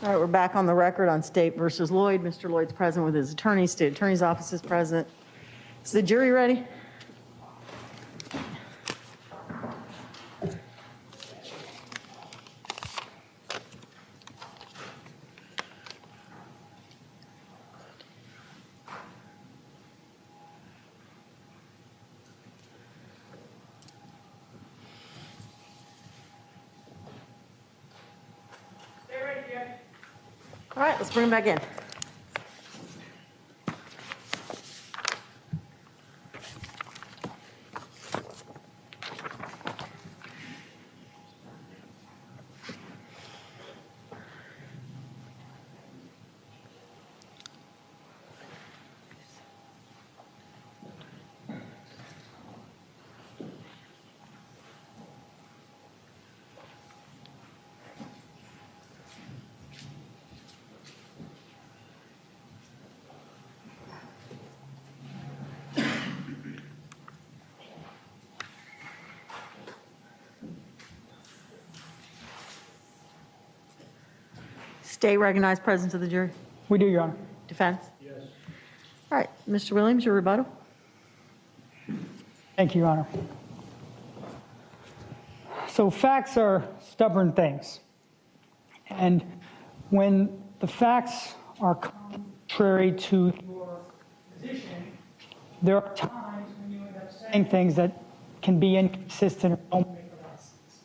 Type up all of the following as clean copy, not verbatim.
All right, we're back on the record on State versus Lloyd. Mr. Lloyd's present with his attorney. State Attorney's Office is present. Is the jury ready? All right, let's bring him back in. State recognized presence of the jury. We do, Your Honor. Defense? Yes. All right, Mr. Williams, your rebuttal. Thank you, Your Honor. So facts are stubborn things. And when the facts are contrary to your position, there are times when you end up saying things that can be inconsistent or don't make a lot of sense.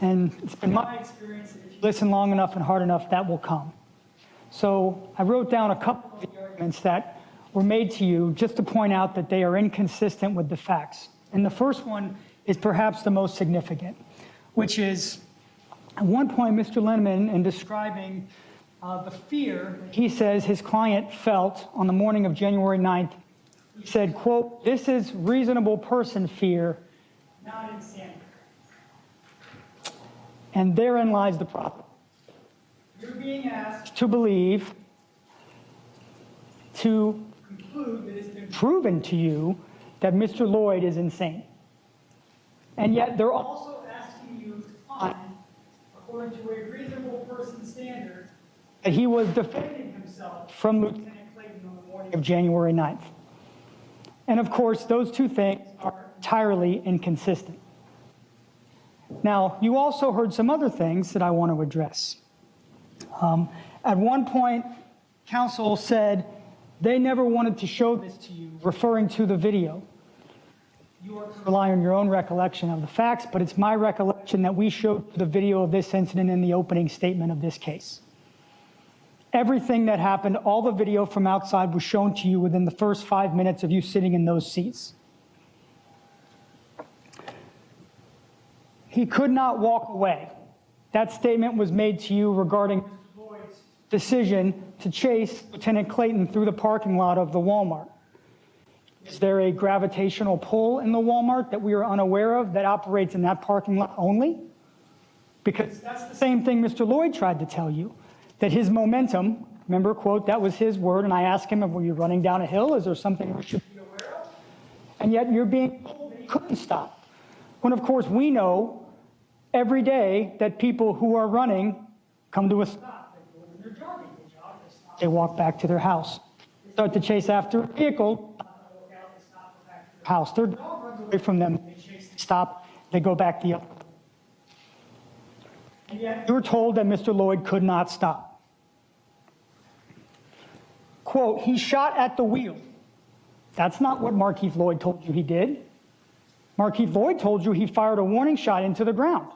And it's been my experience that if you listen long enough and hard enough, that will come. So I wrote down a couple of the arguments that were made to you just to point out that they are inconsistent with the facts. And the first one is perhaps the most significant, which is at one point, Mr. Linneman, in describing the fear that he says his client felt on the morning of January 9th, he said, quote, "This is reasonable person fear, not insanity." And therein lies the problem. You're being asked to believe, to conclude that it's been proven to you that Mr. Lloyd is insane. And yet they're also asking you to find, according to a reasonable person standard, that he was defending himself from Lieutenant Clayton on the morning of January 9th. And of course, those two things are entirely inconsistent. Now, you also heard some other things that I want to address. At one point, counsel said they never wanted to show this to you, referring to the video. You are to rely on your own recollection of the facts, but it's my recollection that we showed the video of this incident in the opening statement of this case. Everything that happened, all the video from outside was shown to you within the first 5 minutes of you sitting in those seats. He could not walk away. That statement was made to you regarding Lloyd's decision to chase Lieutenant Clayton through the parking lot of the Walmart. Is there a gravitational pull in the Walmart that we are unaware of that operates in that parking lot only? Because that's the same thing Mr. Lloyd tried to tell you, that his momentum, remember, quote, that was his word, and I asked him, were you running down a hill? Is there something we should be aware of? And yet you're being told that he couldn't stop. When, of course, we know every day that people who are running come to a stop. They go when they're jogging, they jog, they stop, they walk back to their house. They start to chase after a vehicle, they stop, go back to their house. Their dog runs away from them, they chase, they stop, they go back the other way. And yet you're told that Mr. Lloyd could not stop. Quote, he shot at the wheel. That's not what Markeith Loyd told you he did. Markeith Loyd told you he fired a warning shot into the ground.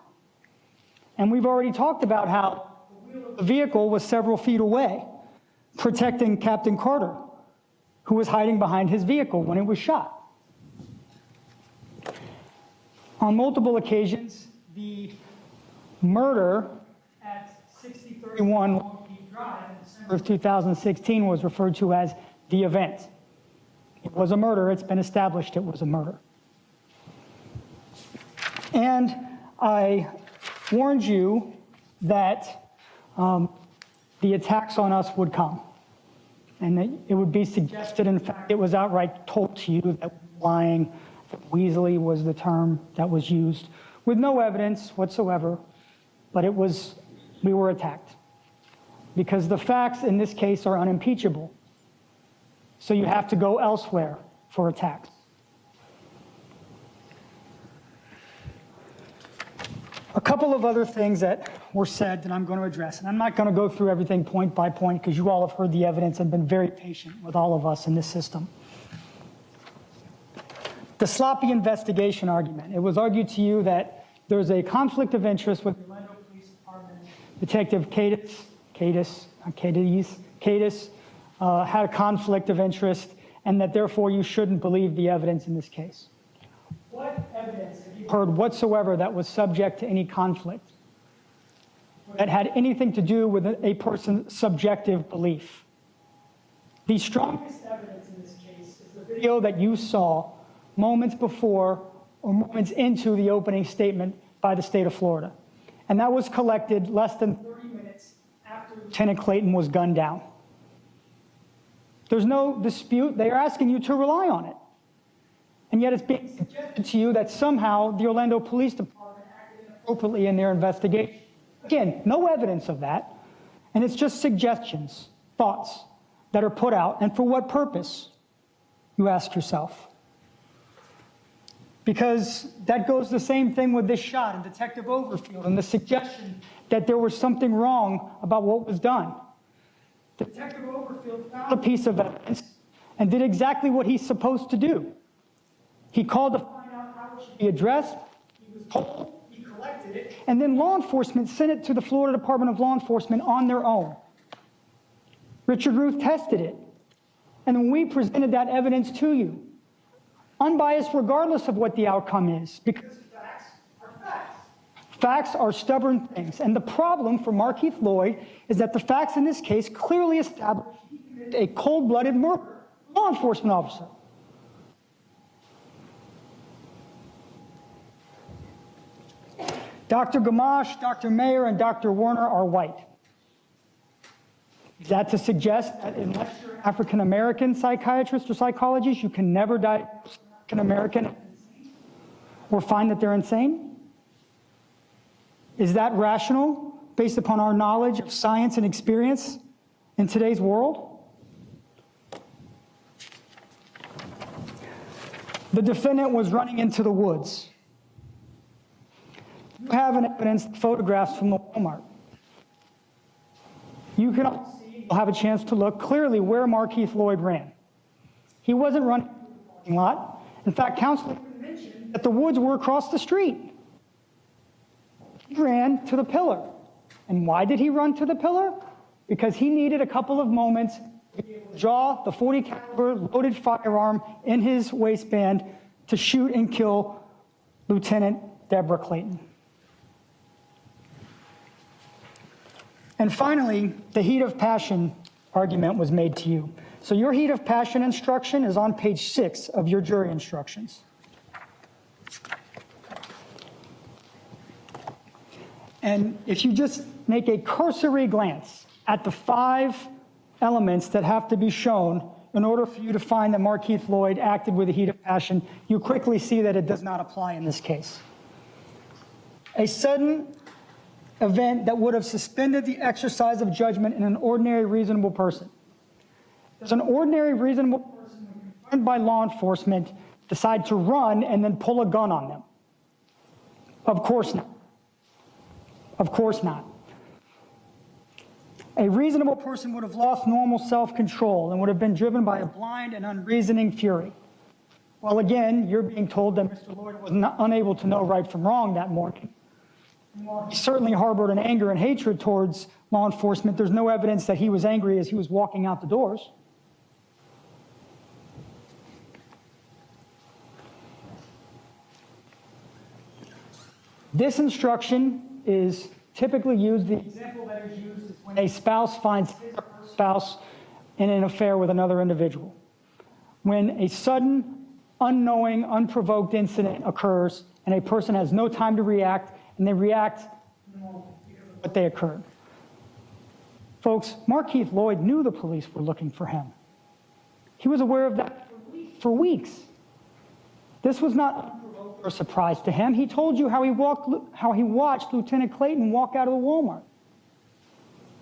And we've already talked about how the wheel of the vehicle was several feet away, protecting Captain Carter, who was hiding behind his vehicle when it was shot. On multiple occasions, the murder at 6031 Longpeak Drive in December of 2016 was referred to as the event. It was a murder. It's been established it was a murder. And I warned you that the attacks on us would come. And that it would be suggested, in fact, it was outright told to you that lying, that Weasley was the term that was used, with no evidence whatsoever, but it was, we were attacked. because the facts in this case are unimpeachable. So you have to go elsewhere for attacks. A couple of other things that were said that I'm going to address, and I'm not going to go through everything point by point because you all have heard the evidence and been very patient with all of us in this system. The sloppy investigation argument. It was argued to you that there's a conflict of interest with the Orlando Police Department. Detective Cadis had a conflict of interest, and that therefore you shouldn't believe the evidence in this case. What evidence have you heard whatsoever that was subject to any conflict, that had anything to do with a person's subjective belief? The strongest evidence in this case is the video that you saw moments before or moments into the opening statement by the state of Florida. And that was collected less than 30 minutes after Lieutenant Clayton was gunned down. There's no dispute. They are asking you to rely on it. And yet it's being suggested to you that somehow the Orlando Police Department acted inappropriately in their investigation. Again, no evidence of that. And it's just suggestions, thoughts that are put out. And for what purpose, you ask yourself? Because that goes the same thing with this shot and Detective Overfield and the suggestion that there was something wrong about what was done. Detective Overfield found a piece of evidence and did exactly what he's supposed to do. He called to find out how it should be addressed. He was told, he collected it, and then law enforcement sent it to the Florida Department of Law Enforcement on their own. Richard Ruth tested it. And then we presented that evidence to you, unbiased regardless of what the outcome is, because facts are facts. Facts are stubborn things. And the problem for Markeith Loyd is that the facts in this case clearly establish he committed a cold-blooded murder, law enforcement officer. Dr. Gamache, Dr. Mayer, and Dr. Werner are white. Is that to suggest that unless you're an African-American psychiatrist or psychologist, you can never diagnose African-American or find that they're insane? Is that rational based upon our knowledge of science and experience in today's world? The defendant was running into the woods. You have an evidence, photographs from the Walmart. You can all see, you'll have a chance to look clearly where Markeith Loyd ran. He wasn't running through the parking lot. In fact, counsel mentioned that the woods were across the street. He ran to the pillar. And why did he run to the pillar? Because he needed a couple of moments to be able to draw the .40 caliber loaded firearm in his waistband to shoot and kill Lieutenant Debra Clayton. And finally, the heat of passion argument was made to you. So your heat of passion instruction is on page 6 of your jury instructions. And if you just make a cursory glance at the 5 elements that have to be shown in order for you to find that Markeith Loyd acted with a heat of passion, you quickly see that it does not apply in this case. A sudden event that would have suspended the exercise of judgment in an ordinary reasonable person. Does an ordinary reasonable person, when confronted by law enforcement, decide to run and then pull a gun on them? Of course not. Of course not. A reasonable person would have lost normal self-control and would have been driven by a blind and unreasoning fury. Well, again, you're being told that Mr. Lloyd was unable to know right from wrong that morning. While he certainly harbored an anger and hatred towards law enforcement, there's no evidence that he was angry as he was walking out the doors. This instruction is typically used, the example that is used is when a spouse finds his or her spouse in an affair with another individual. When a sudden, unknowing, unprovoked incident occurs and a person has no time to react, and they react because of what they occurred. Folks, Markeith Loyd knew the police were looking for him. He was aware of that for weeks. This was not unprovoked or a surprise to him. He told you how he watched Lieutenant Clayton walk out of the Walmart.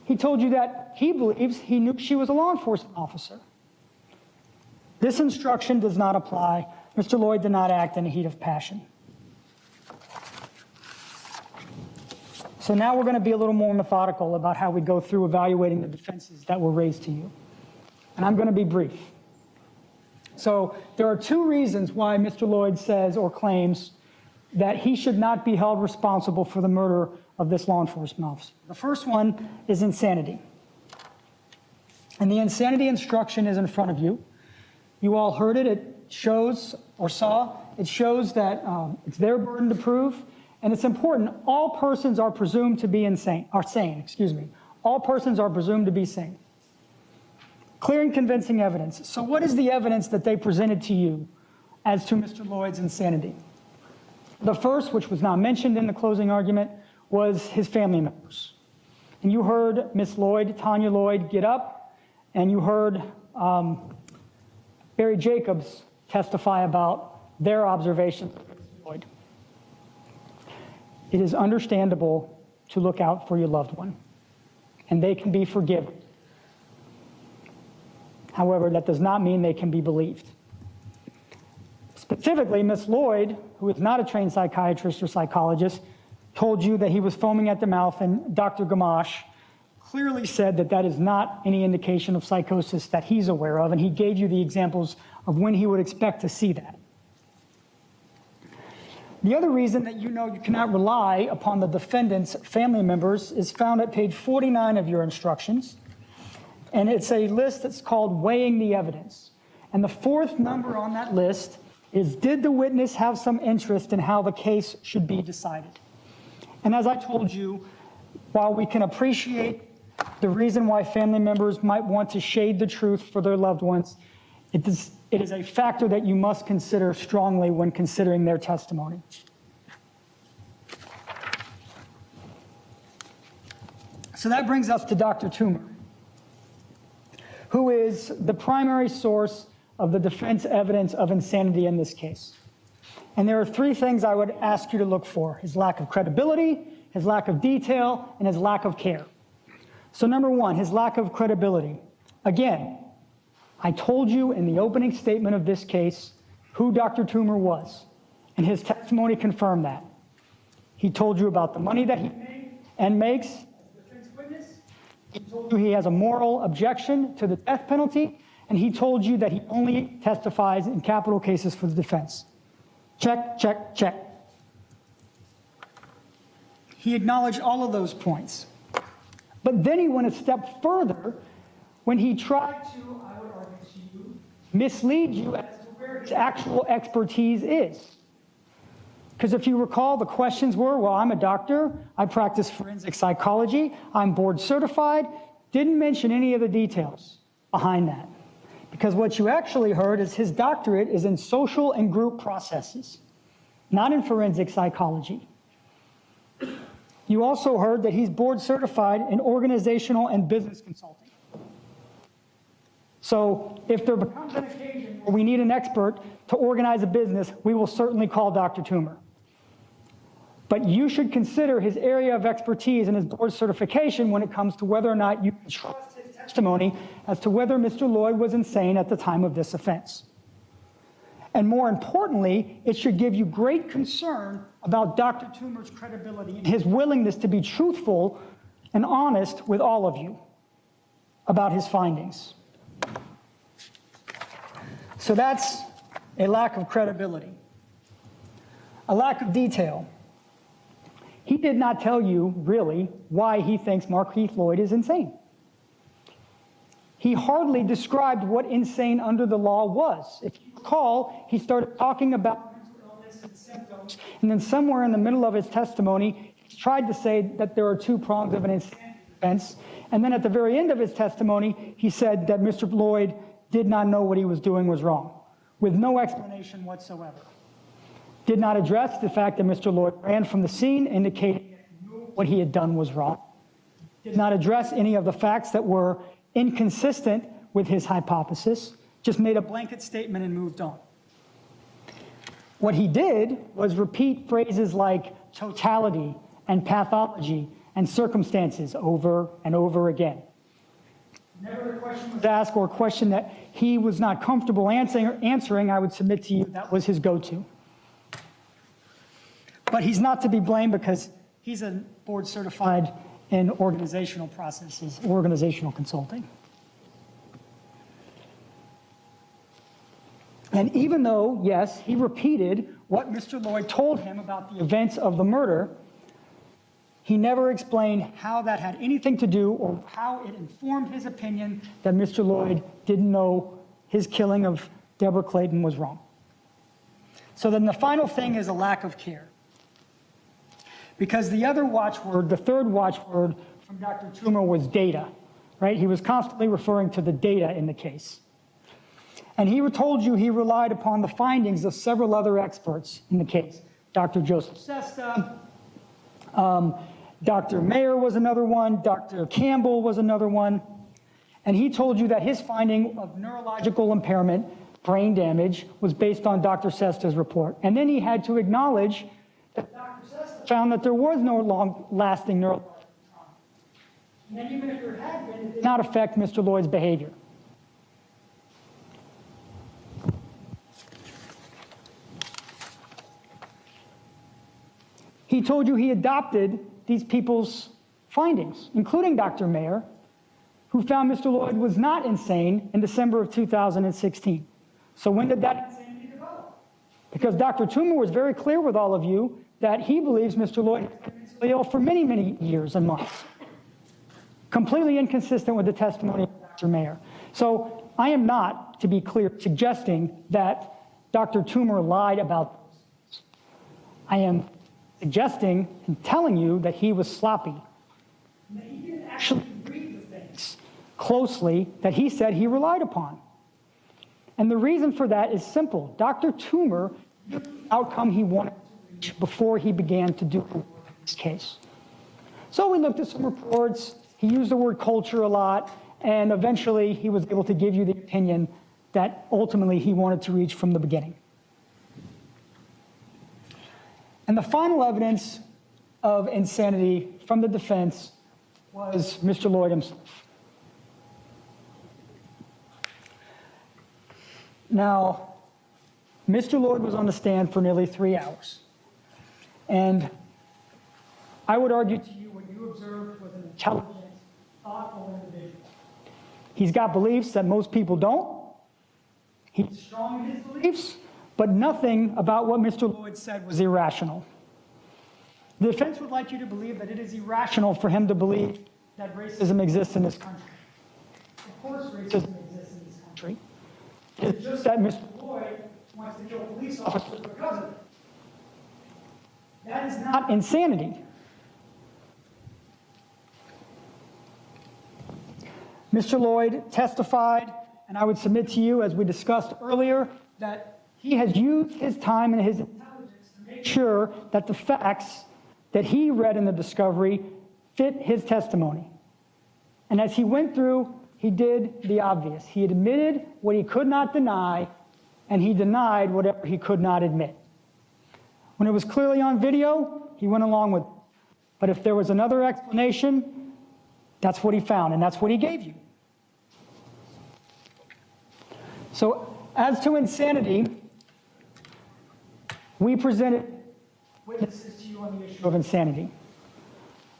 He told you that he believes he knew she was a law enforcement officer. This instruction does not apply. Mr. Lloyd did not act in a heat of passion. So now we're going to be a little more methodical about how we go through evaluating the defenses that were raised to you. And I'm going to be brief. So there are two reasons why Mr. Lloyd says or claims that he should not be held responsible for the murder of this law enforcement officer. The first one is insanity. And the insanity instruction is in front of you. You all heard it. It shows or saw. It shows that it's their burden to prove. And it's important. All persons are presumed to be sane. All persons are presumed to be sane. Clear and convincing evidence. So what is the evidence that they presented to you as to Mr. Lloyd's insanity? The first, which was not mentioned in the closing argument, was his family members. And you heard Ms. Lloyd, Tanya Lloyd, get up, and you heard Barry Jacobs testify about their observations of Mr. Lloyd. It is understandable to look out for your loved one, and they can be forgiven. However, that does not mean they can be believed. Specifically, Ms. Lloyd, who is not a trained psychiatrist or psychologist, told you that he was foaming at the mouth, and Dr. Gamache clearly said that that is not any indication of psychosis that he's aware of, and he gave you the examples of when he would expect to see that. The other reason that you know you cannot rely upon the defendant's family members is found at page 49 of your instructions, and it's a list that's called Weighing the Evidence. And the fourth number on that list is, did the witness have some interest in how the case should be decided? And as I told you, while we can appreciate the reason why family members might want to shade the truth for their loved ones, it is a factor that you must consider strongly when considering their testimony. So that brings us to Dr. Toomer, who is the primary source of the defense evidence of insanity in this case. And there are three things I would ask you to look for: his lack of credibility, his lack of detail, and his lack of care. So number one, his lack of credibility. Again, I told you in the opening statement of this case who Dr. Toomer was, and his testimony confirmed that. He told you about the money that he made and makes as a defense witness. He told you he has a moral objection to the death penalty, and he told you that he only testifies in capital cases for the defense. Check, check, check. He acknowledged all of those points. But then he went a step further when he tried to, I would argue to you, mislead you as to where his actual expertise is. Because if you recall, the questions were, well, I'm a doctor, I practice forensic psychology, I'm board certified, didn't mention any of the details behind that. Because what you actually heard is his doctorate is in social and group processes, not in forensic psychology. You also heard that he's board certified in organizational and business consulting. So if there becomes an occasion where we need an expert to organize a business, we will certainly call Dr. Toomer. But you should consider his area of expertise and his board certification when it comes to whether or not you can trust his testimony as to whether Mr. Lloyd was insane at the time of this offense. And more importantly, it should give you great concern about Dr. Toomer's credibility and his willingness to be truthful and honest with all of you about his findings. So that's a lack of credibility, a lack of detail. He did not tell you, really, why he thinks Markeith Loyd is insane. He hardly described what insane under the law was. If you recall, he started talking about mental illness and symptoms, and then somewhere in the middle of his testimony, he tried to say that there are two prongs of an insanity defense, and then at the very end of his testimony, he said that Mr. Lloyd did not know what he was doing was wrong, with no explanation whatsoever. Did not address the fact that Mr. Lloyd ran from the scene, indicating that he knew what he had done was wrong. Did not address any of the facts that were inconsistent with his hypothesis, just made a blanket statement and moved on. What he did was repeat phrases like totality and pathology and circumstances over and over again. Never a question was asked or a question that he was not comfortable answering, I would submit to you that was his go-to. But he's not to be blamed because he's a board certified in organizational processes, organizational consulting. And even though, yes, he repeated what Mr. Lloyd told him about the events of the murder, he never explained how that had anything to do or how it informed his opinion that Mr. Lloyd didn't know his killing of Debra Clayton was wrong. So then the final thing is a lack of care. Because the other watchword, the third watchword from Dr. Toomer was data, right? He was constantly referring to the data in the case. And he told you he relied upon the findings of several other experts in the case. Dr. Joseph Sesta, Dr. Mayer was another one, Dr. Campbell was another one. And he told you that his finding of neurological impairment, brain damage, was based on Dr. Sesta's report. And then he had to acknowledge that Dr. Sesta found that there was no long-lasting neurological trauma. And then even if there had been, it did not affect Mr. Lloyd's behavior. He told you he adopted these people's findings, including Dr. Mayer, who found Mr. Lloyd was not insane in December of 2016. So when did that insanity develop? Because Dr. Toomer was very clear with all of you that he believes Mr. Lloyd has been mentally ill for many, many years and months. Completely inconsistent with the testimony of Dr. Mayer. So I am not, to be clear, suggesting that Dr. Toomer lied about this. I am suggesting and telling you that he was sloppy. That he didn't actually read the things closely that he said he relied upon. And the reason for that is simple. Dr. Toomer knew the outcome he wanted to reach before he began to do the work in this case. So we looked at some reports. He used the word culture a lot, and eventually he was able to give you the opinion that ultimately he wanted to reach from the beginning. And the final evidence of insanity from the defense was Mr. Lloyd himself. Now, Mr. Lloyd was on the stand for nearly 3 hours. And I would argue to you what you observed was an intelligent, thoughtful individual. He's got beliefs that most people don't. He's strong in his beliefs. But nothing about what Mr. Lloyd said was irrational. The defense would like you to believe that it is irrational for him to believe that racism exists in this country. Of course racism exists in this country. It's just that Mr. Lloyd wants to kill police officers because of it. That is not insanity. Mr. Lloyd testified, and I would submit to you, as we discussed earlier, that he has used his time and his intelligence to make sure that the facts that he read in the discovery fit his testimony. And as he went through, he did the obvious. He admitted what he could not deny, and he denied whatever he could not admit. When it was clearly on video, he went along with it. But if there was another explanation, that's what he found, and that's what he gave you. So as to insanity, we presented witnesses to you on the issue of insanity.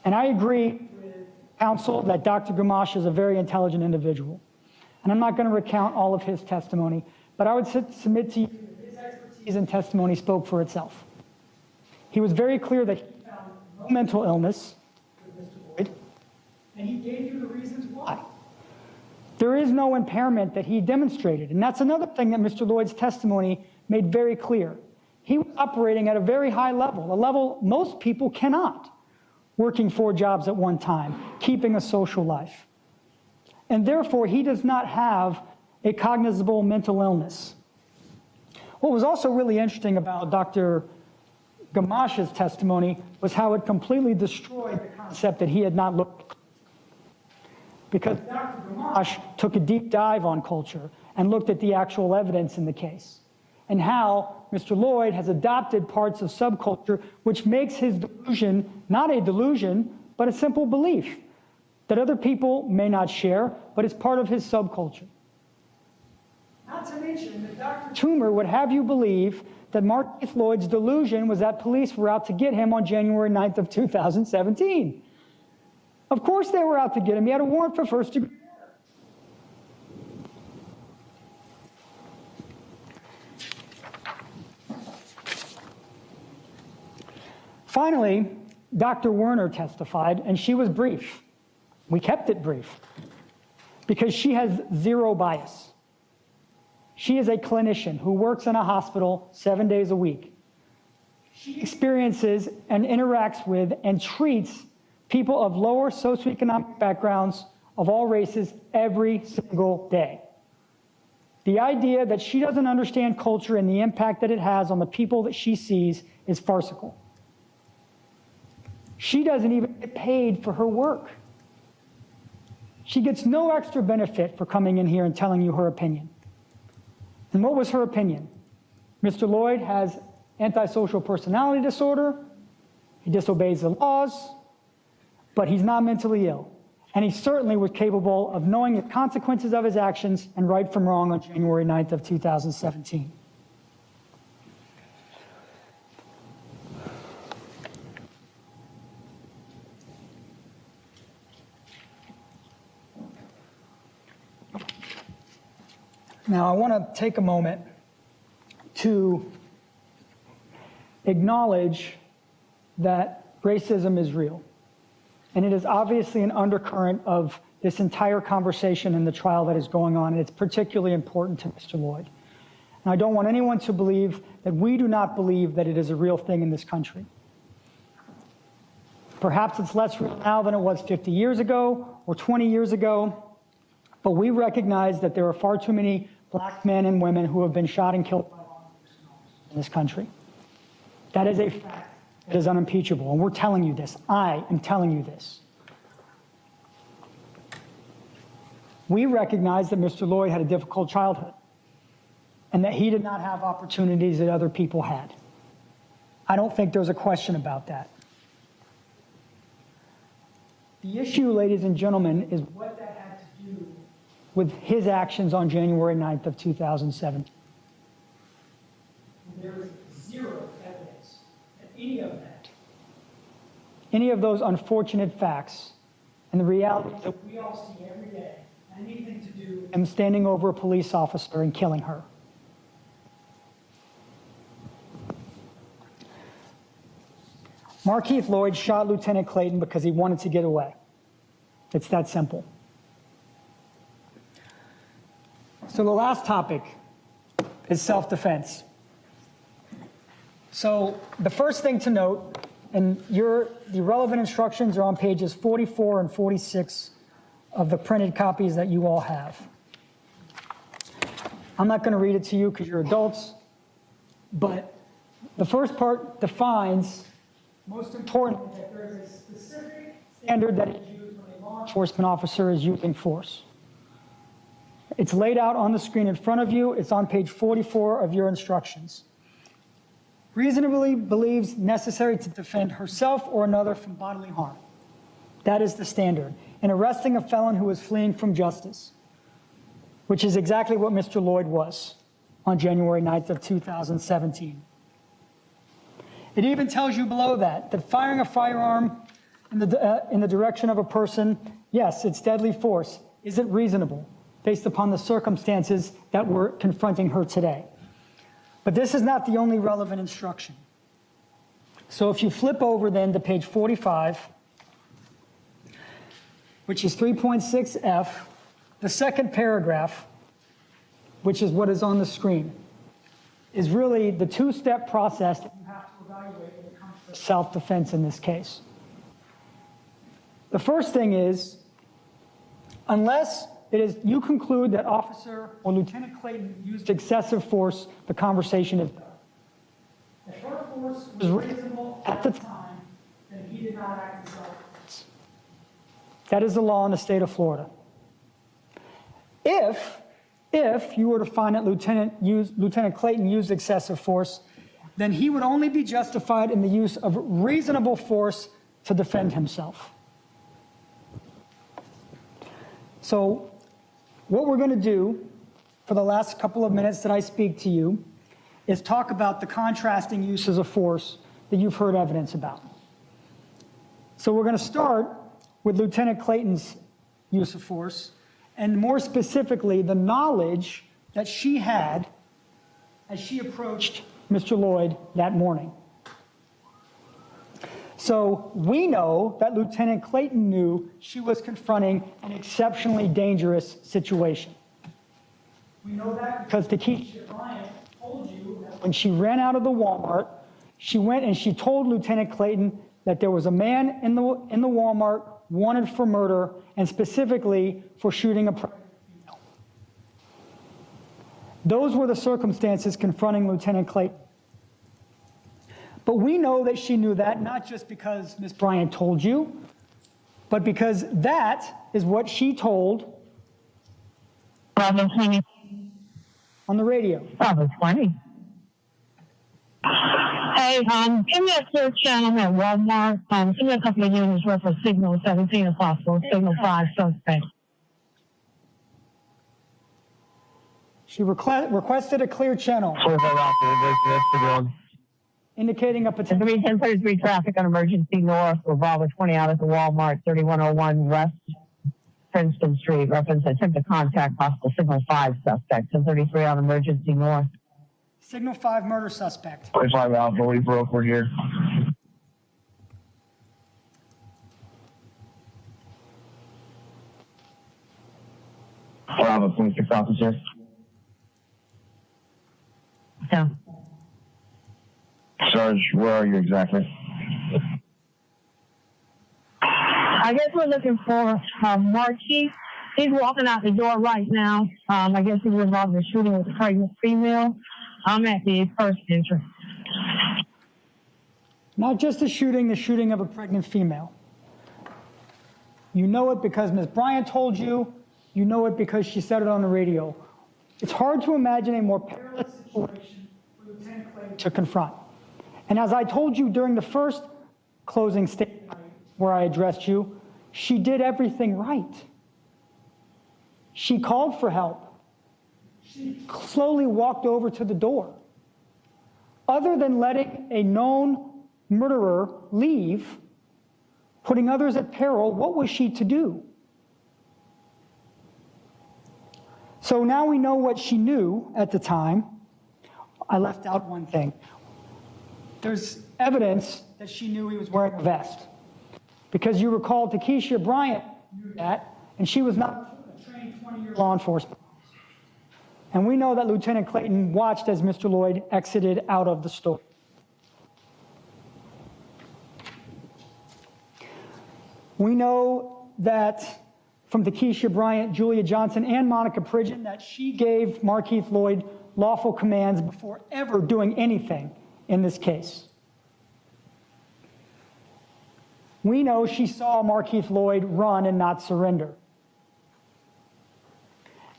And I agree with counsel that Dr. Gamache is a very intelligent individual. And I'm not going to recount all of his testimony, but I would submit to you that his expertise and testimony spoke for itself. He was very clear that he found no mental illness with Mr. Lloyd, and he gave you the reasons why. There is no impairment that he demonstrated, and that's another thing that Mr. Lloyd's testimony made very clear. He was operating at a very high level, a level most people cannot, working 4 jobs at one time, keeping a social life. And therefore, he does not have a cognizable mental illness. What was also really interesting about Dr. Gamache's testimony was how it completely destroyed the concept that he had not looked. Because Dr. Gamache took a deep dive on culture and looked at the actual evidence in the case, and how Mr. Lloyd has adopted parts of subculture which makes his delusion not a delusion, but a simple belief that other people may not share, but it's part of his subculture. Not to mention that Dr. Toomer would have you believe that Markeith Loyd's delusion was that police were out to get him on January 9th of 2017. Of course they were out to get him. He had a warrant for first-degree murder. Finally, Dr. Werner testified, and she was brief. We kept it brief because she has zero bias. She is a clinician who works in a hospital 7 days a week. She experiences and interacts with and treats people of lower socioeconomic backgrounds of all races every single day. The idea that she doesn't understand culture and the impact that it has on the people that she sees is farcical. She doesn't even get paid for her work. She gets no extra benefit for coming in here and telling you her opinion. And what was her opinion? Mr. Lloyd has antisocial personality disorder. He disobeys the laws, but he's not mentally ill. And he certainly was capable of knowing the consequences of his actions and right from wrong on January 9th of 2017. Now, I want to take a moment to acknowledge that racism is real. And it is obviously an undercurrent of this entire conversation in the trial that is going on, and it's particularly important to Mr. Lloyd. And I don't want anyone to believe that we do not believe that it is a real thing in this country. Perhaps it's less real now than it was 50 years ago or 20 years ago, but we recognize that there are far too many Black men and women who have been shot and killed by law enforcement officers in this country. That is a fact that is unimpeachable, and we're telling you this. I am telling you this. We recognize that Mr. Lloyd had a difficult childhood and that he did not have opportunities that other people had. I don't think there's a question about that. The issue, ladies and gentlemen, is what that had to do with his actions on January 9th of 2017. There is zero evidence that any of those unfortunate facts and the reality that we all see every day, had anything to do with him standing over a police officer and killing her. Markeith Loyd shot Lieutenant Clayton because he wanted to get away. It's that simple. So the last topic is self-defense. So the first thing to note, and the relevant instructions are on pages 44 and 46 of the printed copies that you all have. I'm not going to read it to you because you're adults, but the first part defines, most importantly, that there is a specific standard that is used when a law enforcement officer is using force. It's laid out on the screen in front of you. It's on page 44 of your instructions. Reasonably believes necessary to defend herself or another from bodily harm. That is the standard. In arresting a felon who is fleeing from justice, which is exactly what Mr. Lloyd was on January 9th of 2017. It even tells you below that firing a firearm in the direction of a person, yes, it's deadly force. Is it reasonable based upon the circumstances that were confronting her today? But this is not the only relevant instruction. So if you flip over then to page 45, which is 3.6F, the second paragraph, which is what is on the screen, is really the two-step process that you have to evaluate when it comes to self-defense in this case. The first thing is, unless you conclude that Officer or Lieutenant Clayton used excessive force, the conversation is done. If her force was reasonable at the time, then he did not act in self-defense. That is the law in the state of Florida. If you were to find that Lieutenant Clayton used excessive force, then he would only be justified in the use of reasonable force to defend himself. So what we're going to do for the last couple of minutes that I speak to you is talk about the contrasting uses of force that you've heard evidence about. So we're going to start with Lieutenant Clayton's use of force, and more specifically, the knowledge that she had as she approached Mr. Lloyd that morning. So we know that Lieutenant Clayton knew she was confronting an exceptionally dangerous situation. We know that because Takesha Bryant told you that when she ran out of the Walmart, she went and she told Lieutenant Clayton that there was a man in the Walmart wanted for murder and specifically for shooting a pregnant female. Those were the circumstances confronting Lieutenant Clayton. But we know that she knew that not just because Ms. Bryant told you, but because that is what she told Bravo 20. on the radio. Bravo 20. Hey, give me a clear channel at Walmart. Give me a couple of units worth of signal 17 if possible, signal 5 suspect. She requested a clear channel, indicating a potential 1033 traffic on emergency north for Bravo 20 out at the Walmart, 3101 West Princeton Street. Reference attempt to contact possible signal 5 suspect, 1033 on emergency north. signal 5 murder suspect. 25 Alpha, we broke, we're here. Bravo 26 officer. Yeah. Sarge, where are you exactly? I guess we're looking for Markeith. He's walking out the door right now. I guess he was involved in shooting with a pregnant female. I'm at the first entrance. Not just the shooting of a pregnant female. You know it because Ms. Bryant told you. You know it because she said it on the radio. It's hard to imagine a more perilous situation for Lieutenant Clayton to confront. And as I told you during the first closing statement where I addressed you, she did everything right. She called for help. She slowly walked over to the door. Other than letting a known murderer leave, putting others at peril, what was she to do? So now we know what she knew at the time. I left out one thing. There's evidence that she knew he was wearing a vest. Because you recall Takesha Bryant knew that, and she was not a trained 20-year law enforcement. And we know that Lieutenant Clayton watched as Mr. Lloyd exited out of the store. We know that from Takesha Bryant, Julia Johnson, and Monica Pridgeon that she gave Markeith Loyd lawful commands before ever doing anything in this case. We know she saw Markeith Loyd run and not surrender.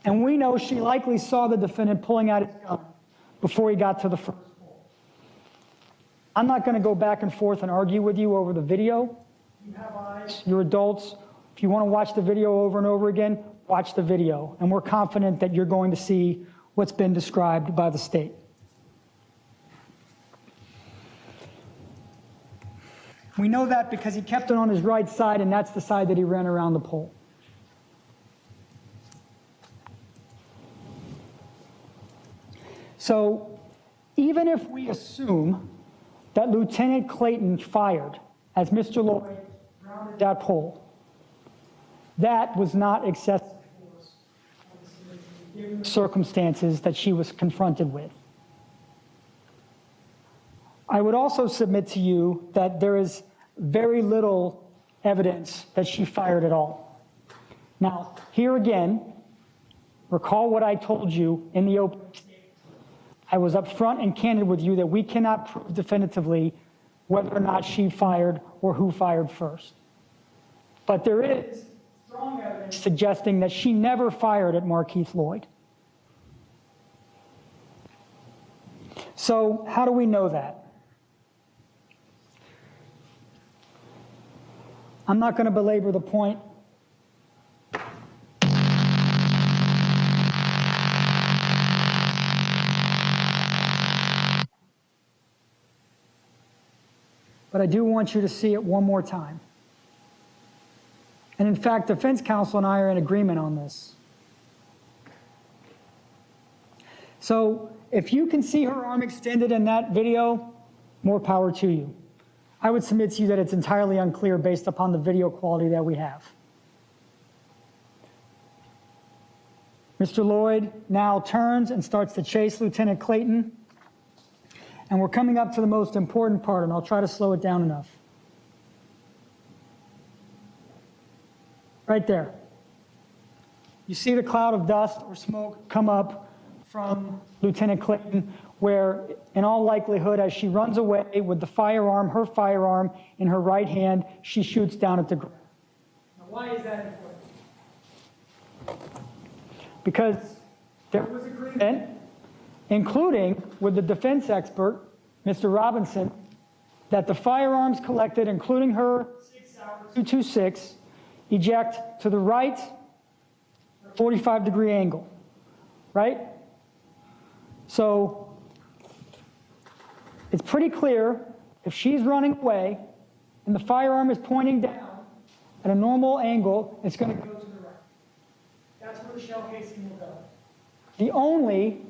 And we know she likely saw the defendant pulling out his gun before he got to the first pole. I'm not going to go back and forth and argue with you over the video. You have eyes, you're adults. If you want to watch the video over and over again, watch the video. And we're confident that you're going to see what's been described by the state. We know that because he kept it on his right side, and that's the side that he ran around the pole. So even if we assume that Lieutenant Clayton fired as Mr. Lloyd rounded that pole, that was not excessive force given the circumstances that she was confronted with. I would also submit to you that there is very little evidence that she fired at all. Now, here again, recall what I told you in the opening statement. I was upfront and candid with you that we cannot prove definitively whether or not she fired or who fired first. But there is strong evidence suggesting that she never fired at Markeith Loyd. So how do we know that? I'm not going to belabor the point. but I do want you to see it one more time. And in fact, defense counsel and I are in agreement on this. So if you can see her arm extended in that video, more power to you. I would submit to you that it's entirely unclear based upon the video quality that we have. Mr. Lloyd now turns and starts to chase Lieutenant Clayton. And we're coming up to the most important part, and I'll try to slow it down enough. Right there. You see the cloud of dust or smoke come up from Lieutenant Clayton, where in all likelihood, as she runs away with the firearm, her firearm in her right hand, she shoots down at the ground. Now, why is that important? Because there was agreement, including with the defense expert, Mr. Robinson, that the firearms collected, including her 6.226, eject to the right, 45-degree angle, right? So it's pretty clear if she's running away and the firearm is pointing down at a normal angle, it's going to go to the right. That's where the shell casing will go. The only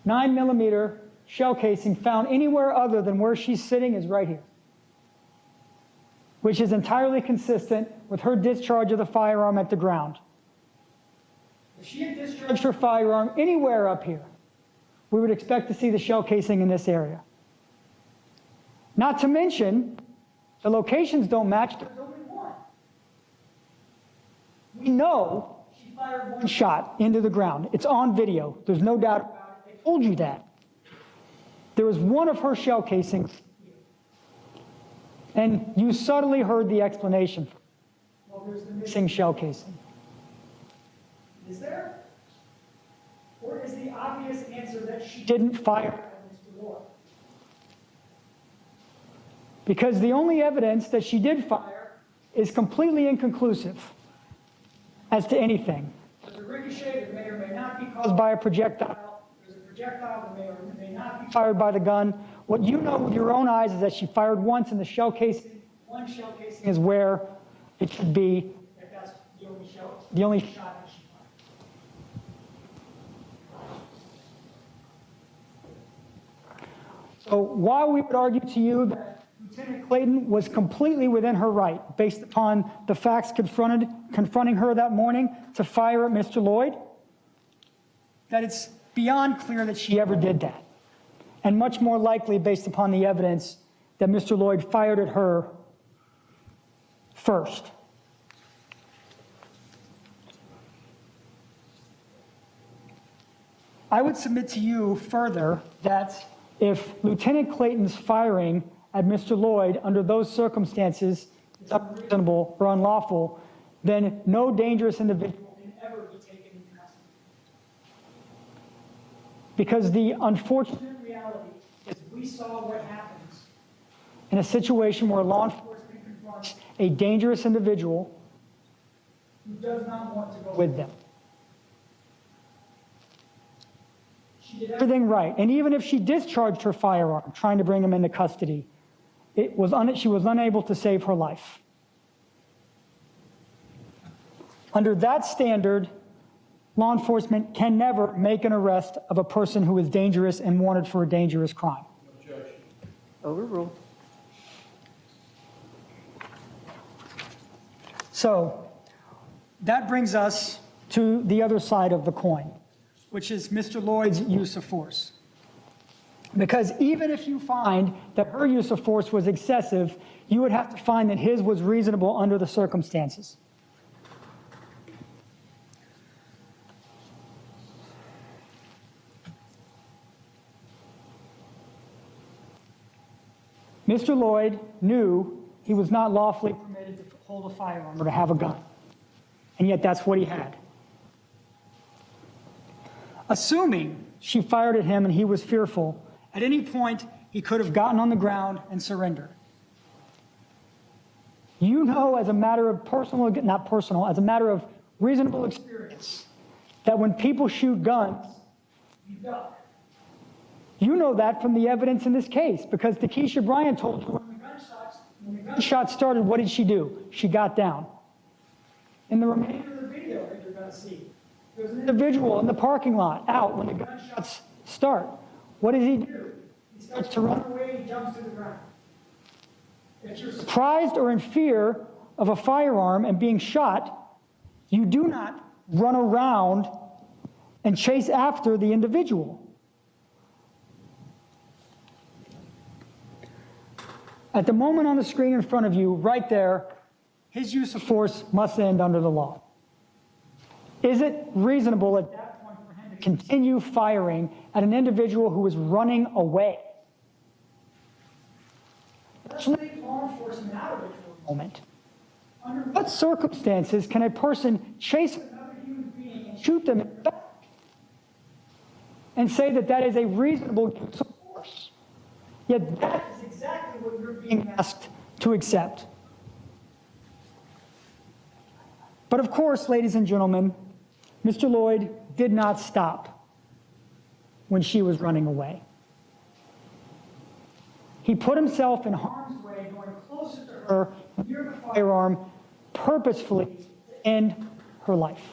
9mm shell casing found anywhere other than where she's sitting is right here, which is entirely consistent with her discharge of the firearm at the ground. If she had discharged her firearm anywhere up here, we would expect to see the shell casing in this area. Not to mention, the locations don't match, there's only one. We know she fired one shot into the ground. It's on video, there's no doubt about it. I told you that. There was one of her shell casings, and you subtly heard the explanation. Well, there's the missing shell casing. Is there? Or is the obvious answer that she didn't fire at Mr. Lloyd? Because the only evidence that she did fire is completely inconclusive as to anything. There's a ricochet that may or may not be caused by a projectile. There's a projectile that may or may not be fired by the gun. What you know with your own eyes is that she fired once in the shell casing. One shell casing is where it should be. That's the only shot that she fired. So while we would argue to you that Lieutenant Clayton was completely within her right, based upon the facts confronting her that morning to fire at Mr. Lloyd, that it's beyond clear that she ever did that. And much more likely based upon the evidence that Mr. Lloyd fired at her first. I would submit to you further that if Lieutenant Clayton's firing at Mr. Lloyd under those circumstances is unreasonable or unlawful, then no dangerous individual can ever be taken into custody. Because the unfortunate reality is we saw what happens in a situation where law enforcement confronts a dangerous individual who does not want to go with them. She did everything right. And even if she discharged her firearm trying to bring him into custody, she was unable to save her life. Under that standard, law enforcement can never make an arrest of a person who is dangerous and wanted for a dangerous crime. Overruled. So that brings us to the other side of the coin, which is Mr. Lloyd's use of force. Because even if you find that her use of force was excessive, you would have to find that his was reasonable under the circumstances. Mr. Lloyd knew he was not lawfully permitted to hold a firearm or to have a gun, and yet that's what he had. Assuming she fired at him and he was fearful, at any point he could have gotten on the ground and surrendered. You know, as a matter of as a matter of reasonable experience, that when people shoot guns, you duck. You know that from the evidence in this case, because Takesha Bryant told you when the gunshot started, what did she do? She got down. In the remainder of the video that you're going to see, there's an individual in the parking lot out when the gunshots start. What does he do? He starts to run away, he jumps to the ground. If you're surprised or in fear of a firearm and being shot, you do not run around and chase after the individual. At the moment on the screen in front of you, right there, his use of force must end under the law. Is it reasonable at that point for him to continue firing at an individual who is running away? Let's leave law enforcement out of it for a moment. Under what circumstances can a person chase another human being and shoot them in the back and say that that is a reasonable use of force? Yet that is exactly what you're being asked to accept. But of course, ladies and gentlemen, Mr. Lloyd did not stop when she was running away. He put himself in harm's way, going closer to her near the firearm, purposefully to end her life.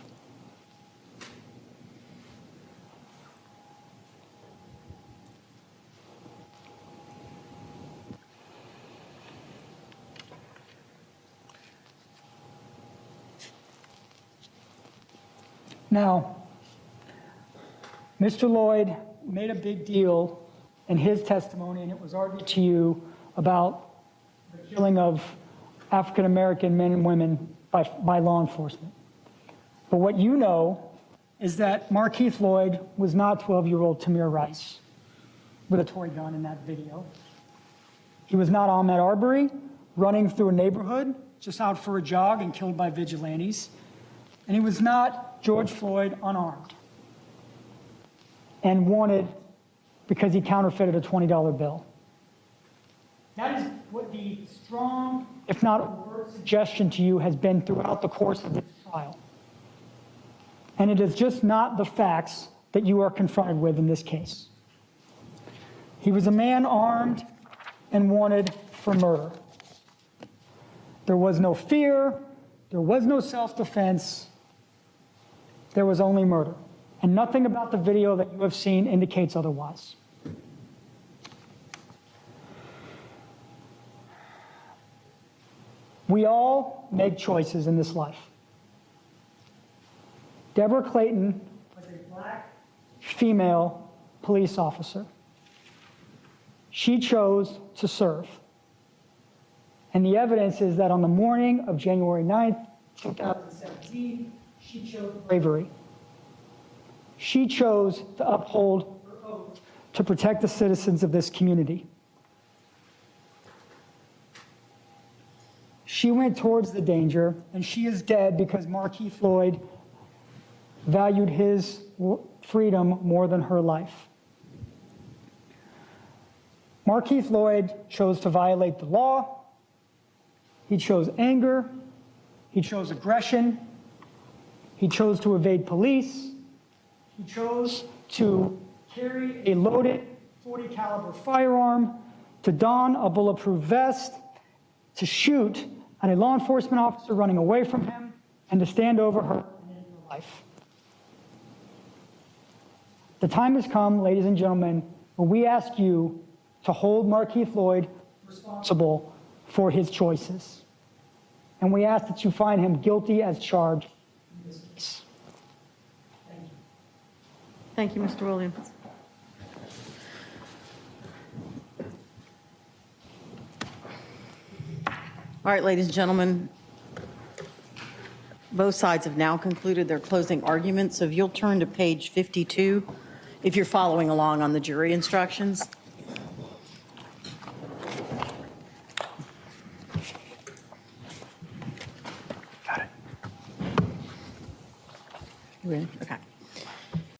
Now, Mr. Lloyd made a big deal in his testimony, and it was argued to you about the killing of African-American men and women by law enforcement. But what you know is that Markeith Loyd was not 12-year-old Tamir Rice with a toy gun in that video. He was not Ahmaud Arbery running through a neighborhood just out for a jog and killed by vigilantes. And he was not George Floyd unarmed and wanted because he counterfeited a $20 bill. That is what the strong, if not overt, suggestion to you has been throughout the course of this trial. And it is just not the facts that you are confronted with in this case. He was a man armed and wanted for murder. There was no fear, there was no self-defense, there was only murder. And nothing about the video that you have seen indicates otherwise. We all make choices in this life. Debra Clayton was a black female police officer. She chose to serve. And the evidence is that on the morning of January 9th, 2017, she chose bravery. She chose to uphold her oath to protect the citizens of this community. She went towards the danger, and she is dead because Markeith Loyd valued his freedom more than her life. Markeith Loyd chose to violate the law. He chose anger. He chose aggression. He chose to evade police. He chose to carry a loaded .40 caliber firearm, to don a bulletproof vest, to shoot at a law enforcement officer running away from him, and to stand over her and end her life. The time has come, ladies and gentlemen, where we ask you to hold Markeith Loyd responsible for his choices. And we ask that you find him guilty as charged in this case. Thank you. Thank you, Mr. Williams. All right, ladies and gentlemen, both sides have now concluded their closing arguments. So if you'll turn to page 52, if you're following along on the jury instructions. Got it. You ready? Okay.